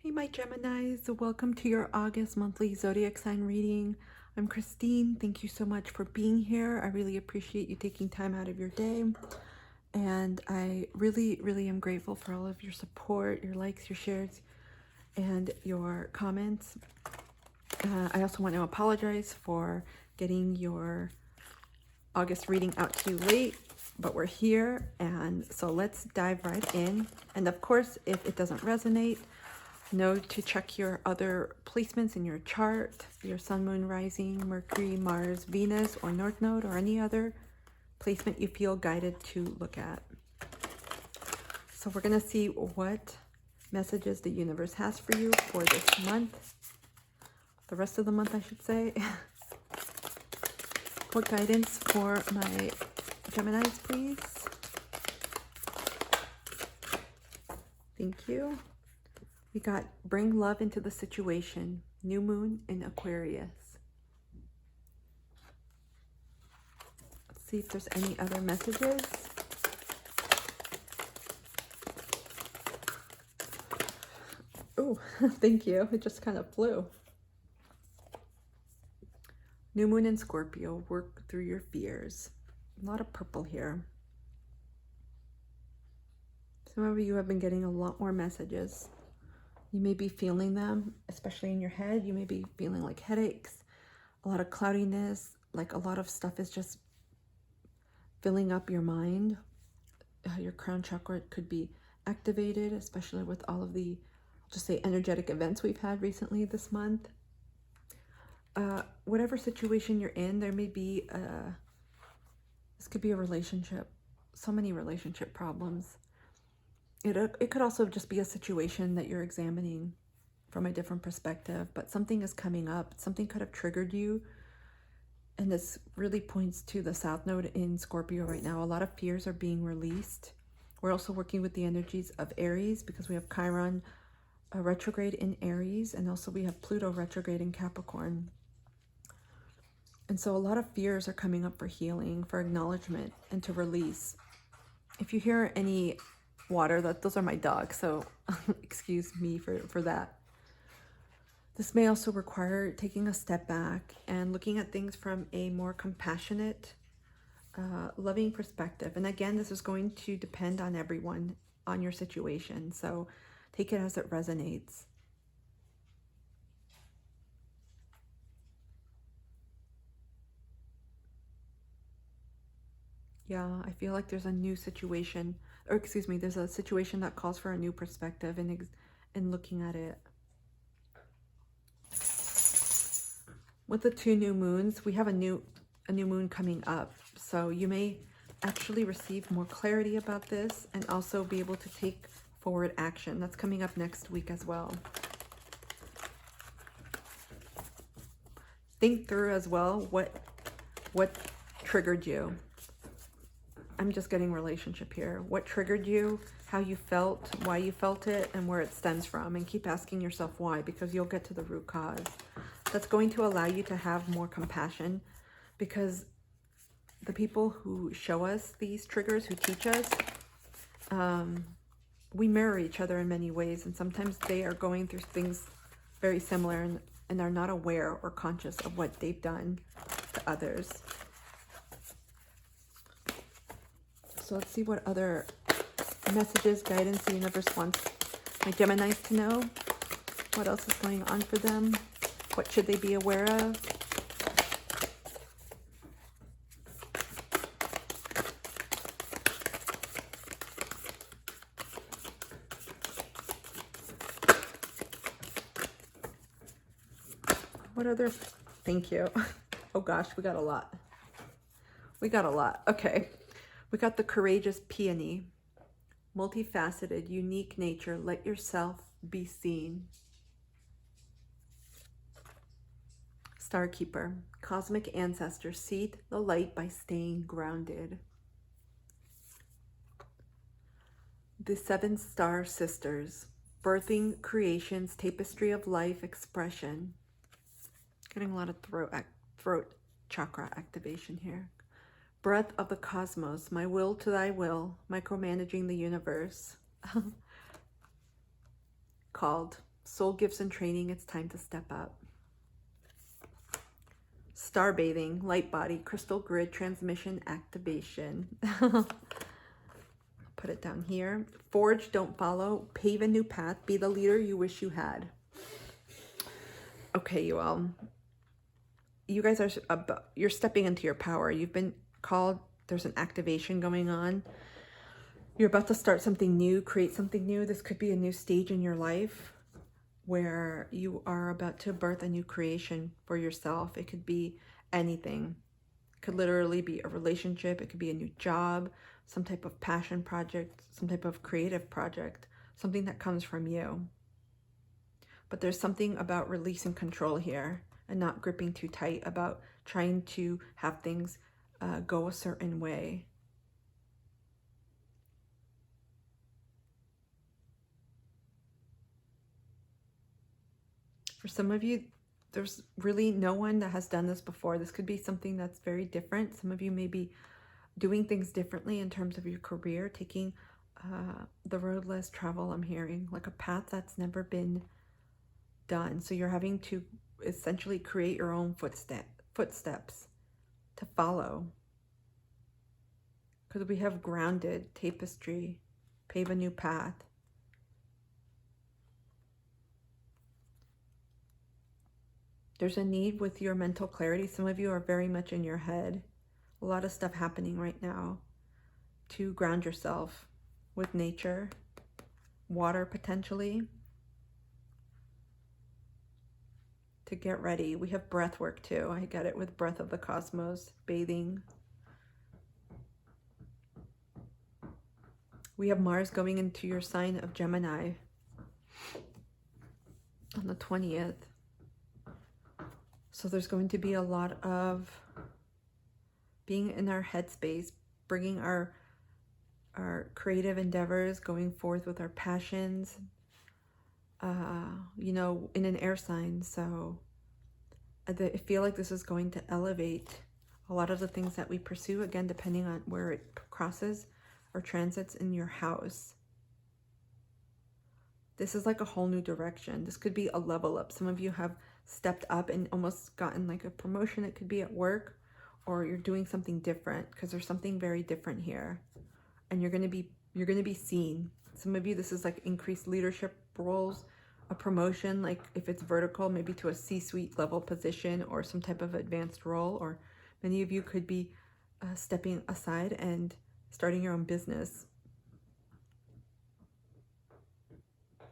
Hey, my Geminis, welcome to your August monthly zodiac sign reading. I'm Christine. Thank you so much for being here. I really appreciate you taking time out of your day. And I really am grateful for all of your support, your likes, your shares, and your comments. I also want to apologize for getting your August reading out to you late, but we're here, and so let's dive right in. And of course, if it doesn't resonate, know to check your other placements in your chart, your sun, moon, rising, Mercury, Mars, Venus, or North Node, or any other placement you feel guided to look at. So we're going to see what messages the universe has for you for this month, the rest of the month, I should say. What guidance for my Geminis, please? Thank you. We got bring love into the situation, new moon in Aquarius. Let's see if there's any other messages. Oh, thank you. It just kind of flew. New moon in Scorpio, work through your fears. A lot of purple here. Some of you have been getting a lot more messages. You may be feeling them, especially in your head. You may be feeling like headaches, a lot of cloudiness, like a lot of stuff is just filling up your mind. Your crown chakra could be activated, especially with all of the, just say, energetic events we've had recently this month. Whatever situation you're in, there may be, this could be a relationship, so many relationship problems. It could also just be a situation that you're examining from a different perspective, but something is coming up. Something could have triggered you. And this really points to the South Node in Scorpio right now. A lot of fears are being released. We're also working with the energies of Aries because we have Chiron retrograde in Aries, and also we have Pluto retrograde in Capricorn. And so a lot of fears are coming up for healing, for acknowledgement, and to release. If you hear any water, those are my dogs, so excuse me for that. This may also require taking a step back and looking at things from a more compassionate, loving perspective. And again, this is going to depend on everyone, on your situation, so take it as it resonates. Yeah, I feel like there's a new situation, or excuse me, there's a situation that calls for a new perspective and looking at it. With the two new moons, we have a new moon coming up. So you may actually receive more clarity about this and also be able to take forward action. That's coming up next week as well. Think through as well what triggered you. I'm just getting relationship here. What triggered you, how you felt, why you felt it, and where it stems from. And keep asking yourself why, because you'll get to the root cause. That's going to allow you to have more compassion, because the people who show us these triggers, who teach us, we mirror each other in many ways. And sometimes they are going through things very similar and are not aware or conscious of what they've done to others. So let's see what other messages, guidance the universe wants my Geminis to know. What else is going on for them? What should they be aware of? What other, thank you. Oh gosh, we got a lot. We got a lot. Okay. We got the courageous peony, multifaceted, unique nature. Let yourself be seen. Starkeeper, cosmic ancestor, seek the light by staying grounded. The 7 star sisters, birthing creation's tapestry of life expression. Getting a lot of throat chakra activation here. Breath of the cosmos, my will to thy will, micromanaging the universe. Called soul gifts and training, it's time to step up. Star bathing, light body, crystal grid, transmission, activation. Put it down here. Forge, don't follow. Pave a new path. Be the leader you wish you had. Okay, you all. You guys are, you're stepping into your power. You've been called. There's an activation going on. You're about to start something new, create something new. This could be a new stage in your life where you are about to birth a new creation for yourself. It could be anything. It could literally be a relationship. It could be a new job, some type of passion project, some type of creative project, something that comes from you. But there's something about releasing control here and not gripping too tight, about trying to have things go a certain way. For some of you, there's really no one that has done this before. This could be something that's very different. Some of you may be doing things differently in terms of your career, taking the road less traveled, I'm hearing, like a path that's never been done. So you're having to essentially create your own footsteps to follow. Because we have grounded, tapestry, pave a new path. There's a need with your mental clarity. Some of you are very much in your head. A lot of stuff happening right now to ground yourself with nature, water potentially, to get ready. We have breath work too. I get it with breath of the cosmos, bathing. We have Mars going into your sign of Gemini on the 20th. So there's going to be a lot of being in our headspace, bringing our creative endeavors, going forth with our passions, you know, in an air sign. So I feel like this is going to elevate a lot of the things that we pursue, again, depending on where it crosses or transits in your house. This is like a whole new direction. This could be a level up. Some of you have stepped up and almost gotten like a promotion. It could be at work, or you're doing something different, because there's something very different here. And you're going to be seen. Some of you, this is like increased leadership roles, a promotion, like if it's vertical, maybe to a C-suite level position or some type of advanced role. Or many of you could be stepping aside and starting your own business.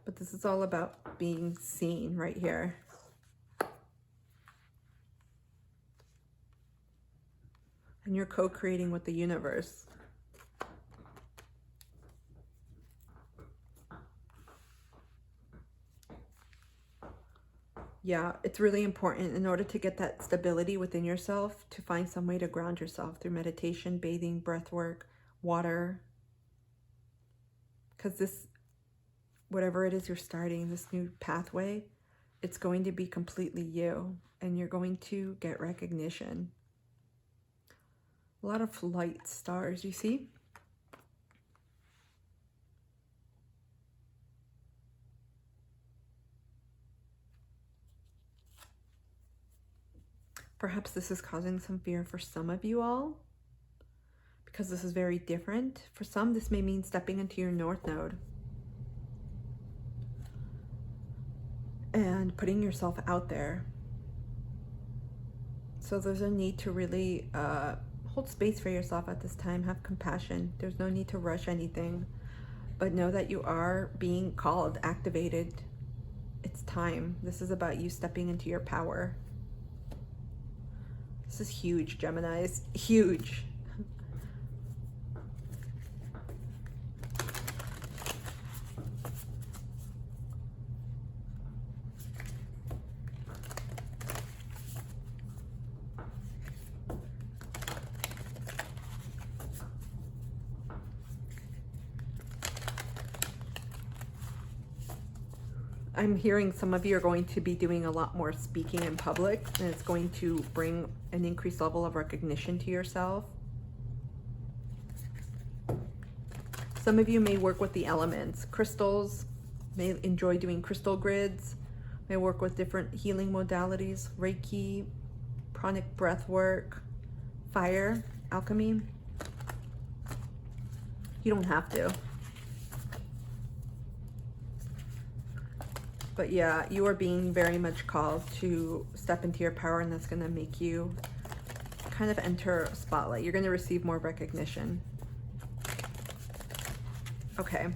But this is all about being seen right here. And you're co-creating with the universe. Yeah, it's really important in order to get that stability within yourself, to find some way to ground yourself through meditation, bathing, breath work, water. Because this, whatever it is you're starting, this new pathway, it's going to be completely you, and you're going to get recognition. A lot of light stars, you see? Perhaps this is causing some fear for some of you all, because this is very different. For some, this may mean stepping into your North Node and putting yourself out there. So there's a need to really hold space for yourself at this time. Have compassion. There's no need to rush anything, but know that you are being called, activated. It's time. This is about you stepping into your power. This is huge, Geminis. Huge. I'm hearing some of you are going to be doing a lot more speaking in public, and it's going to bring an increased level of recognition to yourself. Some of you may work with the elements, crystals, may enjoy doing crystal grids, may work with different healing modalities, Reiki, pranic breath work, fire, alchemy. You don't have to. But yeah, you are being very much called to step into your power, and that's going to make you kind of enter a spotlight. You're going to receive more recognition. Okay.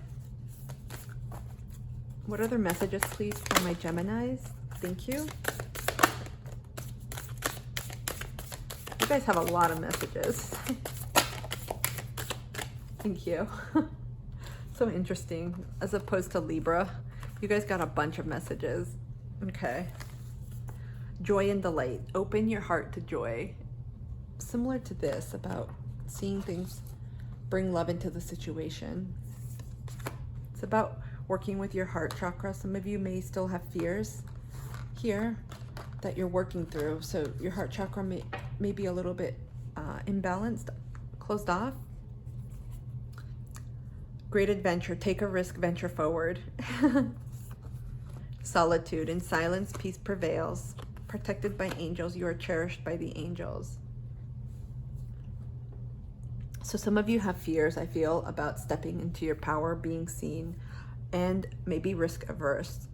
What other messages, please, for my Geminis? Thank you. You guys have a lot of messages. Thank you. So interesting. As opposed to Libra, you guys got a bunch of messages. Okay. Joy and delight. Open your heart to joy. Similar to this, about seeing things bring love into the situation. It's about working with your heart chakra. Some of you may still have fears here that you're working through. So your heart chakra may be a little bit imbalanced, closed off. Great adventure. Take a risk, venture forward. Solitude. In silence, peace prevails. Protected by angels. You are cherished by the angels. So some of you have fears, I feel, about stepping into your power, being seen, and maybe risk averse.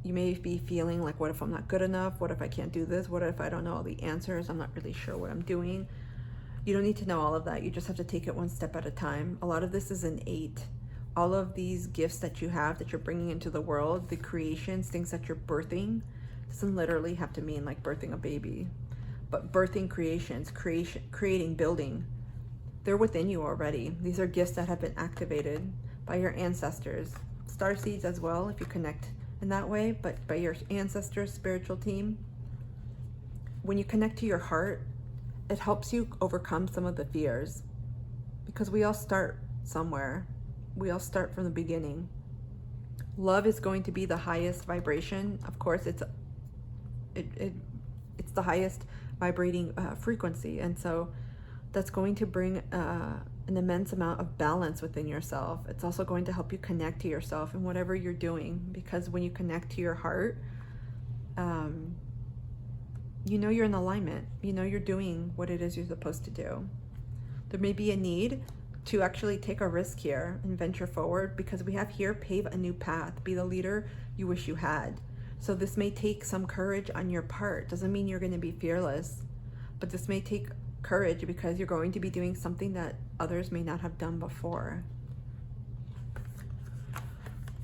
You may be feeling like, what if I'm not good enough? What if I can't do this? What if I don't know all the answers? I'm not really sure what I'm doing. You don't need to know all of that. You just have to take it one step at a time. A lot of this is innate. All of these gifts that you have, that you're bringing into the world, the creations, things that you're birthing, doesn't literally have to mean like birthing a baby, but birthing creations, creating, building, they're within you already. These are gifts that have been activated by your ancestors, star seeds as well, if you connect in that way, but by your ancestors, spiritual team. When you connect to your heart, it helps you overcome some of the fears, because we all start somewhere. We all start from the beginning. Love is going to be the highest vibration. Of course, it's the highest vibrating frequency, and so that's going to bring an immense amount of balance within yourself. It's also going to help you connect to yourself in whatever you're doing, because when you connect to your heart, you know you're in alignment. You know you're doing what it is you're supposed to do. There may be a need to actually take a risk here and venture forward, because we have here, pave a new path, be the leader you wish you had. So this may take some courage on your part. Doesn't mean you're going to be fearless, but this may take courage because you're going to be doing something that others may not have done before.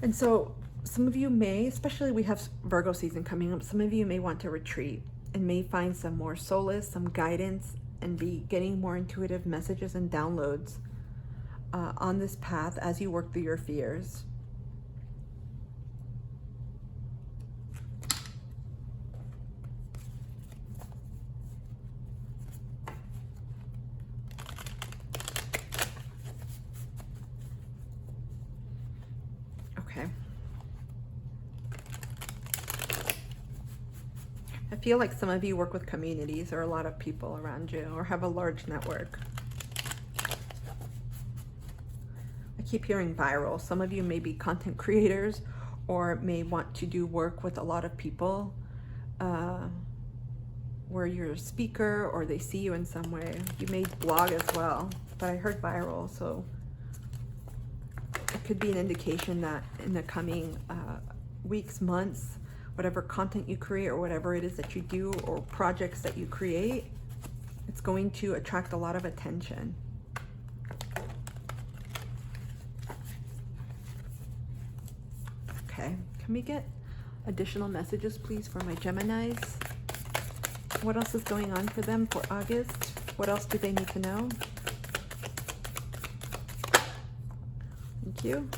And so some of you may, especially we have Virgo season coming up, some of you may want to retreat and may find some more solace, some guidance, and be getting more intuitive messages and downloads on this path as you work through your fears. Okay. I feel like some of you work with communities or a lot of people around you, or have a large network. I keep hearing viral. Some of you may be content creators or may want to do work with a lot of people where you're a speaker or they see you in some way. You may blog as well, but I heard viral, so it could be an indication that in the coming weeks, months, whatever content you create or whatever it is that you do or projects that you create, it's going to attract a lot of attention. Okay, can we get additional messages, please, for my Geminis? What else is going on for them for August? What else do they need to know? Thank you.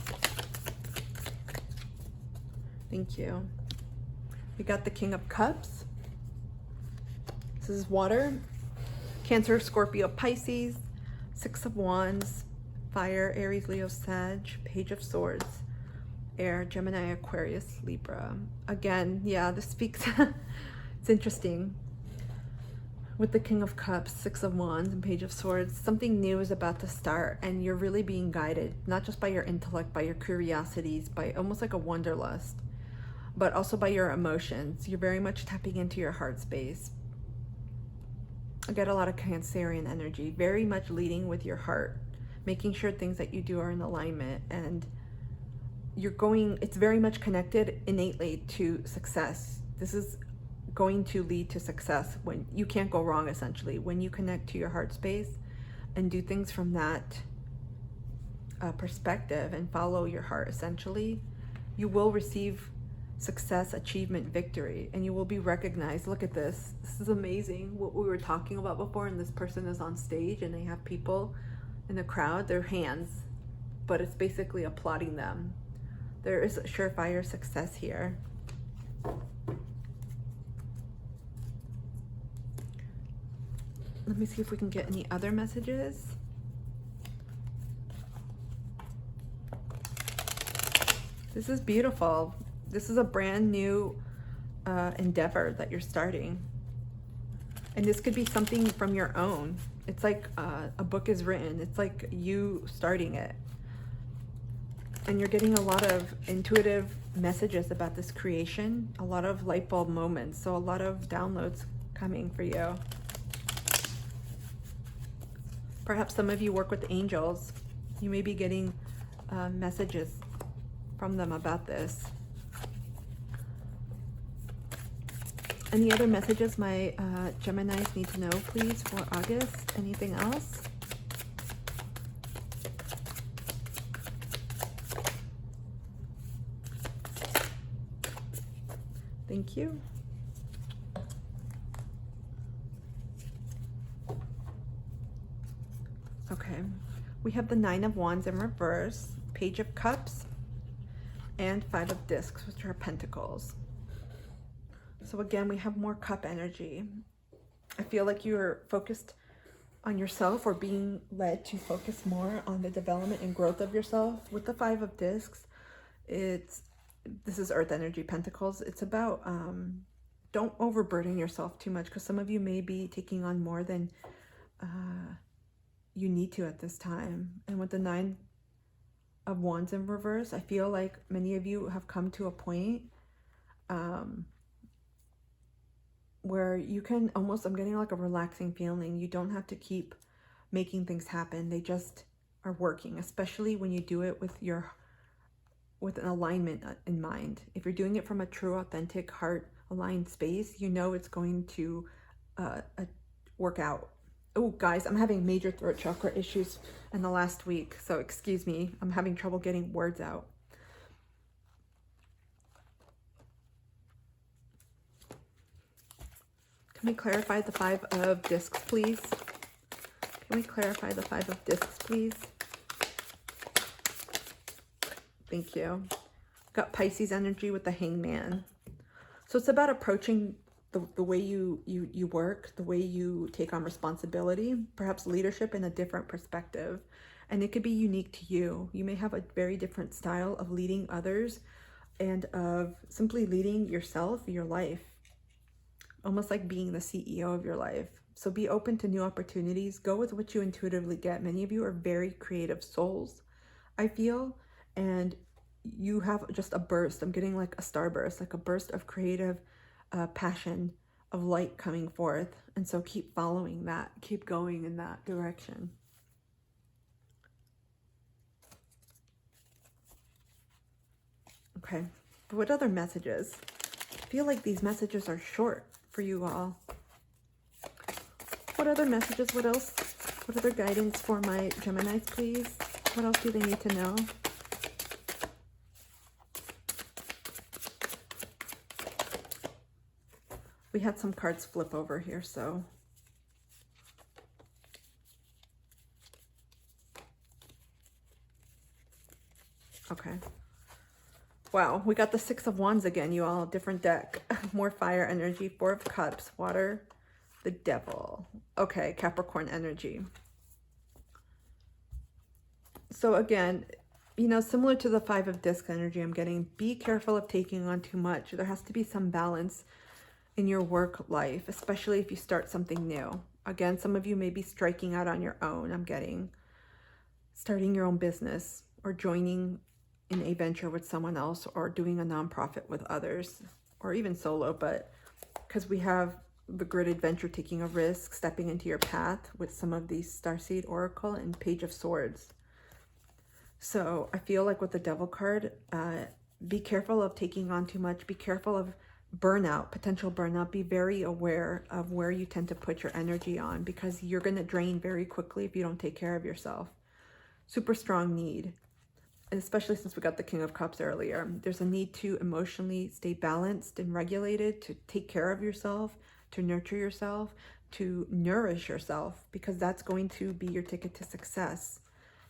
Thank you. We got the King of Cups. This is water. Cancer, Scorpio, Pisces. Six of Wands. Fire, Aries, Leo, Sag. Page of Swords. Air, Gemini, Aquarius, Libra. Again, yeah, this speaks. It's interesting. with the King of Cups, Six of Wands, and Page of Swords, something new is about to start, and you're really being guided, not just by your intellect, by your curiosities, by almost like a wanderlust, but also by your emotions. You're very much tapping into your heart space. I get a lot of Cancerian energy, very much leading with your heart, making sure things that you do are in alignment, and it's very much connected innately to success. This is going to lead to success. When you can't go wrong, essentially, when you connect to your heart space and do things from that perspective and follow your heart, essentially, you will receive success, achievement, victory, and you will be recognized. Look at this. This is amazing. What we were talking about before, and this person is on stage and they have people in the crowd, their hands, but it's basically applauding them. There is a surefire success here. Let me see if we can get any other messages. This is beautiful. This is a brand new endeavor that you're starting. And this could be something from your own. It's like a book is written. It's like you starting it. And you're getting a lot of intuitive messages about this creation, a lot of light bulb moments. So a lot of downloads coming for you. Perhaps some of you work with angels. You may be getting messages from them about this. Any other messages my Geminis need to know, please, for August? Anything else? Thank you. Okay, we have the Nine of Wands in reverse, Page of Cups, and Five of Discs, which are Pentacles. So again, we have more cup energy. I feel like you're focused on yourself, or being led to focus more on the development and growth of yourself. With the Five of Discs, this is Earth energy, Pentacles. It's about don't overburden yourself too much, because some of you may be taking on more than you need to at this time. And with the Nine of Wands in reverse, I feel like many of you have come to a point where you can almost, I'm getting like a relaxing feeling. You don't have to keep making things happen. They just are working, especially when you do it with an alignment in mind. If you're doing it from a true, authentic, heart aligned space, you know it's going to work out. Oh, guys, I'm having major throat chakra issues in the last week, so excuse me. I'm having trouble getting words out. Can we clarify the Five of Discs, please? Can we clarify the Five of Discs, please? Thank you. Got Pisces energy with the Hangman. So it's about approaching the way you work, the way you take on responsibility, perhaps leadership in a different perspective. And it could be unique to you. You may have a very different style of leading others and of simply leading yourself, your life. Almost like being the CEO of your life. So be open to new opportunities. Go with what you intuitively get. Many of you are very creative souls, I feel. And you have just a burst. I'm getting like a starburst, like a burst of creative passion, of light coming forth. And so keep following that. Keep going in that direction. Okay. But what other messages? I feel like these messages are short for you all. What other messages? What else? What other guidance for my Geminis, please? What else do they need to know? We had some cards flip over here, so. Okay. Wow, we got the Six of Wands again, you all. Different deck. More fire energy. Four of Cups. Water. The Devil. Okay, Capricorn energy. So again, you know, similar to the Five of Discs energy I'm getting, be careful of taking on too much. There has to be some balance. in your work life, especially if you start something new. Again, some of you may be striking out on your own. I'm getting starting your own business or joining in a venture with someone else or doing a nonprofit with others or even solo, but because we have the grid adventure, taking a risk, stepping into your path with some of these Starseed Oracle and Page of Swords. So I feel like with the Devil card, be careful of taking on too much. Be careful of burnout, potential burnout. Be very aware of where you tend to put your energy on, because you're going to drain very quickly if you don't take care of yourself. Super strong need. And especially since we got the King of Cups earlier, there's a need to emotionally stay balanced and regulated, to take care of yourself, to nurture yourself, to nourish yourself, because that's going to be your ticket to success,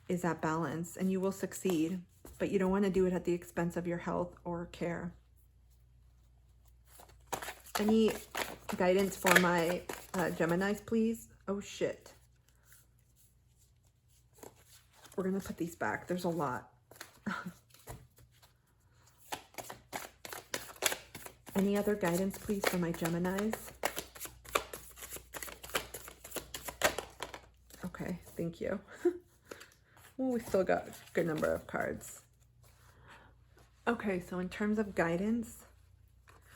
is that balance, and you will succeed, but you don't want to do it at the expense of your health or care. Any guidance for my Geminis, please? Oh, shit. We're going to put these back. There's a lot. Any other guidance, please, for my Geminis? Okay, thank you. Well, we still got a good number of cards. Okay, so in terms of guidance,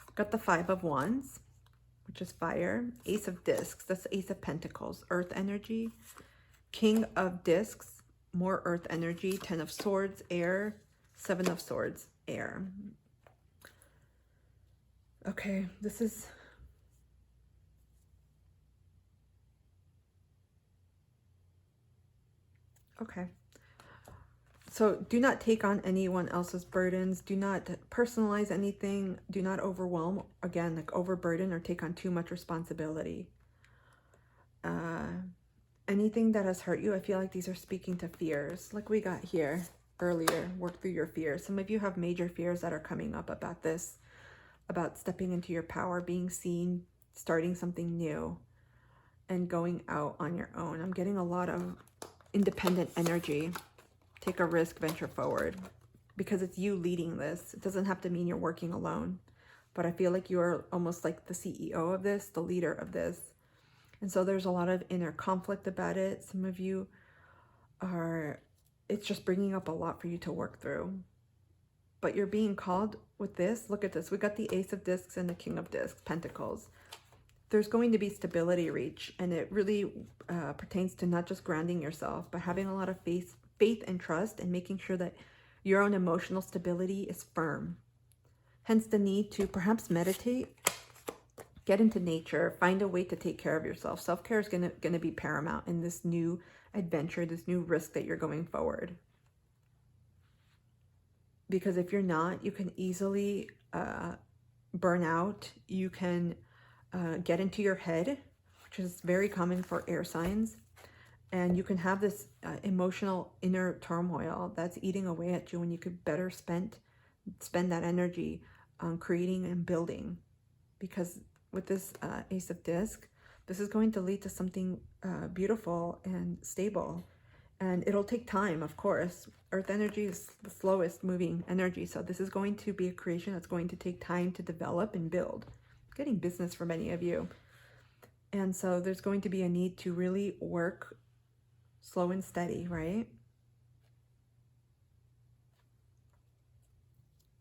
we've got the Five of Wands, which is fire. Ace of Discs, that's the Ace of Pentacles, earth energy. King of Discs, more earth energy. 10 of Swords, air. 7 of Swords, air. Okay, this is... Okay. So do not take on anyone else's burdens. Do not personalize anything. Do not overwhelm, again, like overburden or take on too much responsibility. Anything that has hurt you, I feel like these are speaking to fears. Like we got here earlier, work through your fears. Some of you have major fears that are coming up about this, about stepping into your power, being seen, starting something new, and going out on your own. I'm getting a lot of independent energy. Take a risk, venture forward, because it's you leading this. It doesn't have to mean you're working alone, but I feel like you're almost like the CEO of this, the leader of this. And so there's a lot of inner conflict about it. Some of you are, it's just bringing up a lot for you to work through, but you're being called with this. Look at this. We got the Ace of Discs and the King of Discs, Pentacles. There's going to be stability reach, and it really pertains to not just grounding yourself, but having a lot of faith and trust, and making sure that your own emotional stability is firm. Hence the need to perhaps meditate, get into nature, find a way to take care of yourself. Self-care is gonna be paramount in this new adventure, this new risk that you're going forward. Because if you're not, you can easily burn out. You can get into your head, which is very common for air signs. And you can have this emotional inner turmoil that's eating away at you, when you could better spend that energy on creating and building. Because with this Ace of Disc, this is going to lead to something beautiful and stable. And it'll take time, of course. Earth energy is the slowest moving energy. So this is going to be a creation that's going to take time to develop and build. Getting business for many of you. And so there's going to be a need to really work slow and steady, right?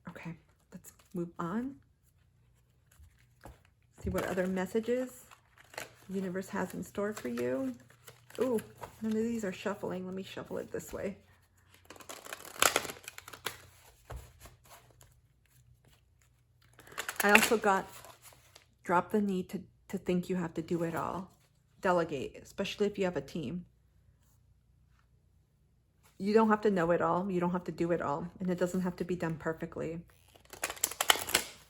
Okay, let's move on. See what other messages the universe has in store for you. Ooh, none of these are shuffling. Let me shuffle it this way. I also got drop the need to think you have to do it all. Delegate, especially if you have a team. You don't have to know it all. You don't have to do it all. And it doesn't have to be done perfectly.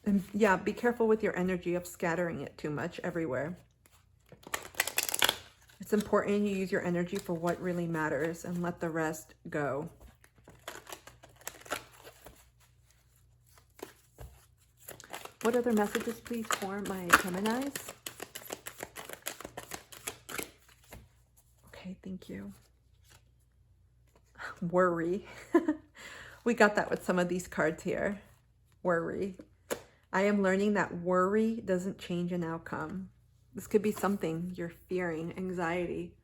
And yeah, be careful with your energy of scattering it too much everywhere. It's important you use your energy for what really matters and let the rest go. What other messages, please, for my Geminis? Okay, thank you. Worry. We got that with some of these cards here. Worry. I am learning that worry doesn't change an outcome. This could be something you're fearing, anxiety,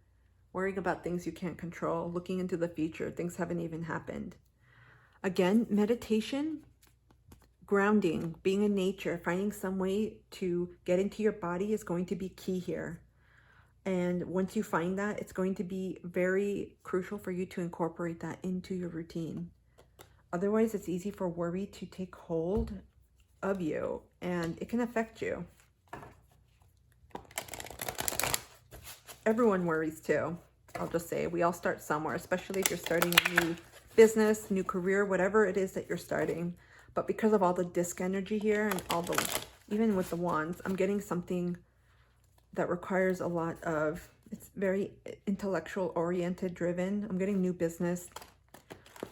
worrying about things you can't control, looking into the future, things haven't even happened. Again, meditation, grounding, being in nature, finding some way to get into your body is going to be key here. And once you find that, it's going to be very crucial for you to incorporate that into your routine. Otherwise, it's easy for worry to take hold of you and it can affect you. Everyone worries too. I'll just say we all start somewhere, especially if you're starting a new business, new career, whatever it is that you're starting. But because of all the disc energy here and all the, even with the wands, I'm getting something that requires a lot of, it's very intellectual oriented driven. I'm getting new business,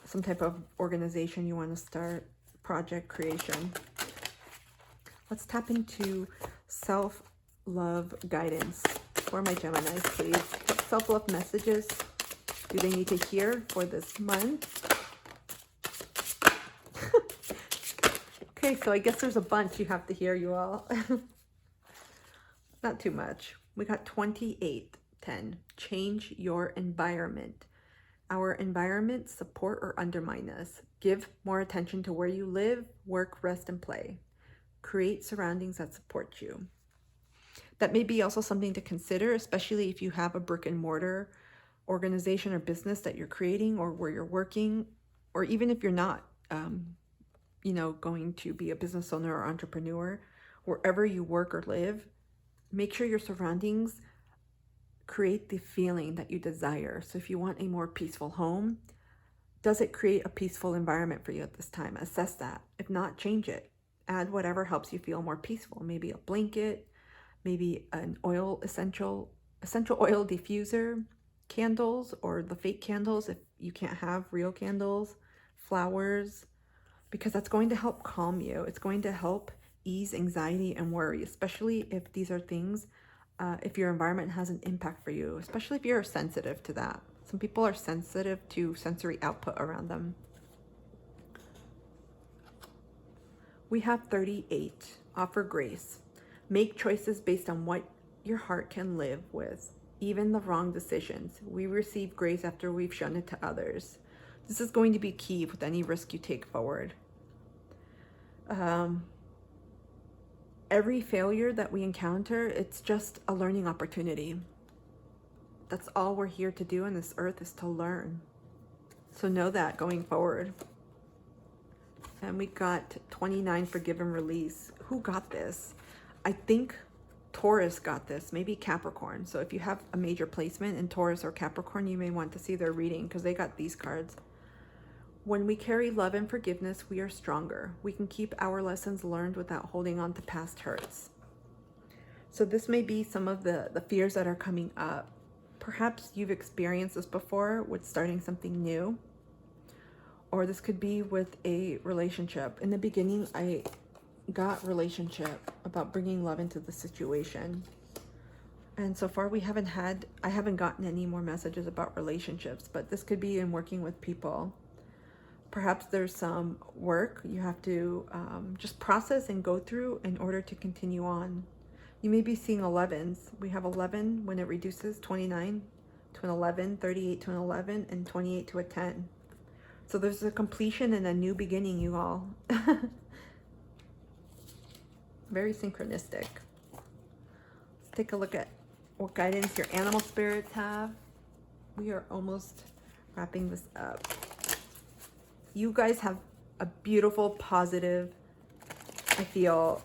some type of organization you want to start, project creation. Let's tap into self-love guidance for my Geminis, please. What self-love messages do they need to hear for this month? Okay, so I guess there's a bunch you have to hear, you all. Not too much. We got 2810. Change your environment. Our environment support or undermine us. Give more attention to where you live, work, rest, and play. Create surroundings that support you. That may be also something to consider, especially if you have a brick and mortar organization or business that you're creating or where you're working, or even if you're not, going to be a business owner or entrepreneur, wherever you work or live, make sure your surroundings create the feeling that you desire. So if you want a more peaceful home, does it create a peaceful environment for you at this time? Assess that. If not, change it. Add whatever helps you feel more peaceful. Maybe a blanket, maybe an essential oil diffuser, candles, or the fake candles if you can't have real candles, flowers, because that's going to help calm you. It's going to help ease anxiety and worry, especially if these are things, if your environment has an impact for you, especially if you're sensitive to that. Some people are sensitive to sensory output around them. We have 38. Offer grace. Make choices based on what your heart can live with, even the wrong decisions. We receive grace after we've shown it to others. This is going to be key with any risk you take forward. Every failure that we encounter, it's just a learning opportunity. That's all we're here to do on this earth, is to learn. So know that going forward. And we got 29, forgive and release. Who got this? I think Taurus got this, maybe Capricorn. So if you have a major placement in Taurus or Capricorn, you may want to see their reading because they got these cards. When we carry love and forgiveness, we are stronger. We can keep our lessons learned without holding on to past hurts. So this may be some of the fears that are coming up. Perhaps you've experienced this before with starting something new. Or this could be with a relationship. In the beginning, I got relationship, about bringing love into the situation. And so far I haven't gotten any more messages about relationships, but this could be in working with people. Perhaps there's some work you have to just process and go through in order to continue on. You may be seeing 11s. We have 11 when it reduces, 29 to an 11, 38 to an 11, and 28 to a 10. So there's a completion and a new beginning, you all. Very synchronistic. Let's take a look at what guidance your animal spirits have. We are almost wrapping this up. You guys have a beautiful, positive, I feel,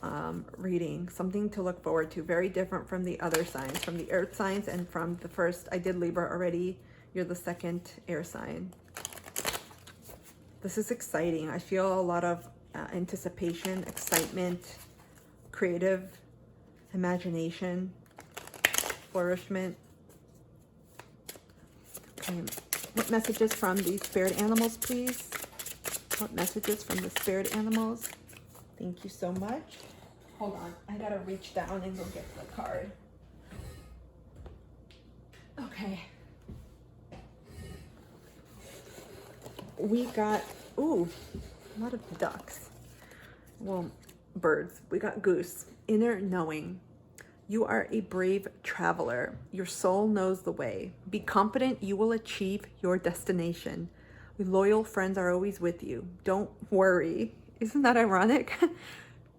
reading. Something to look forward to. Very different from the other signs, from the earth signs and from the first. I did Libra already. You're the second air sign. This is exciting. I feel a lot of anticipation, excitement, creative imagination, flourishment. Okay, what messages from the spirit animals, please? What messages from the spirit animals? Thank you so much. Hold on, I gotta reach down and go get the card. Okay. We got, ooh, a lot of ducks. Well, birds. We got goose. Inner knowing. You are a brave traveler. Your soul knows the way. Be confident you will achieve your destination. Loyal friends are always with you. Don't worry. Isn't that ironic?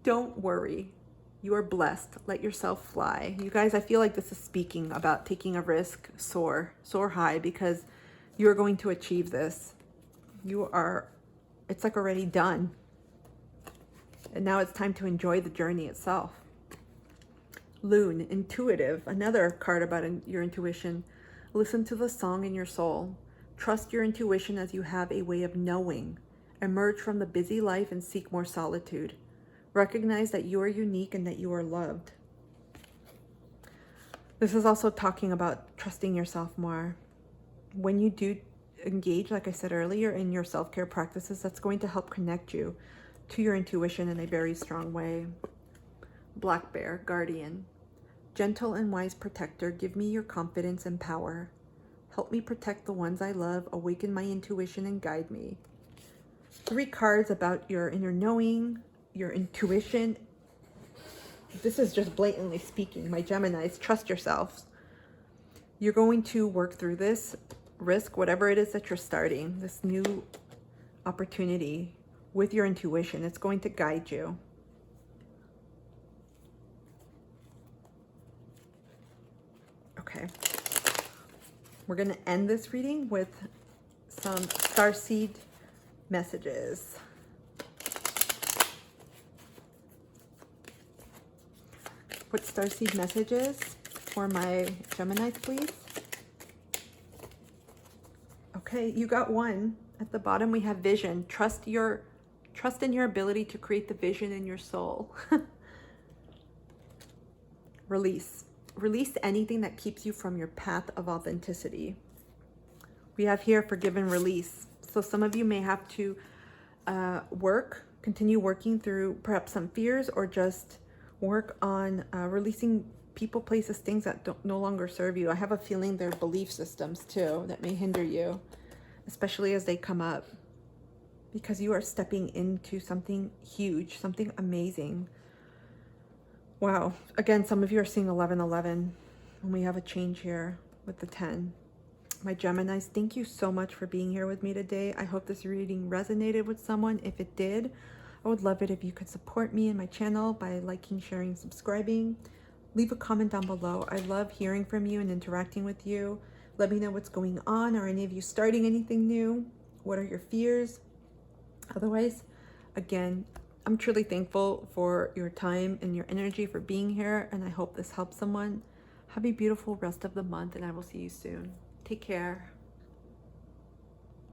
Don't worry. You are blessed. Let yourself fly. You guys, I feel like this is speaking about taking a risk. Soar high, because you're going to achieve this. It's like already done. And now it's time to enjoy the journey itself. Loon, intuitive, another card about your intuition. Listen to the song in your soul. Trust your intuition as you have a way of knowing. Emerge from the busy life and seek more solitude. Recognize that you are unique and that you are loved. This is also talking about trusting yourself more. When you do engage, like I said earlier, in your self-care practices, that's going to help connect you to your intuition in a very strong way. Black bear, guardian. Gentle and wise protector, give me your confidence and power. Help me protect the ones I love, awaken my intuition and guide me. 3 cards about your inner knowing, your intuition. This is just blatantly speaking. My Geminis, trust yourselves. You're going to work through this risk, whatever it is that you're starting, this new opportunity with your intuition. It's going to guide you. Okay, we're going to end this reading with some starseed messages. What starseed messages for my Geminis, please? Okay, you got 1. At the bottom we have vision. Trust in your ability to create the vision in your soul. Release. Release anything that keeps you from your path of authenticity. We have here forgive and release. So some of you may have to continue working through perhaps some fears, or just work on releasing people, places, things that no longer serve you. I have a feeling there are belief systems too that may hinder you, especially as they come up, because you are stepping into something huge, something amazing. Wow. Again, some of you are seeing 1111, and we have a change here with the 10. My Geminis, thank you so much for being here with me today. I hope this reading resonated with someone. If it did, I would love it if you could support me and my channel by liking, sharing, subscribing. Leave a comment down below. I love hearing from you and interacting with you. Let me know what's going on. Are any of you starting anything new? What are your fears? Otherwise, again, I'm truly thankful for your time and your energy, for being here, and I hope this helps someone. Have a beautiful rest of the month, and I will see you soon. Take care.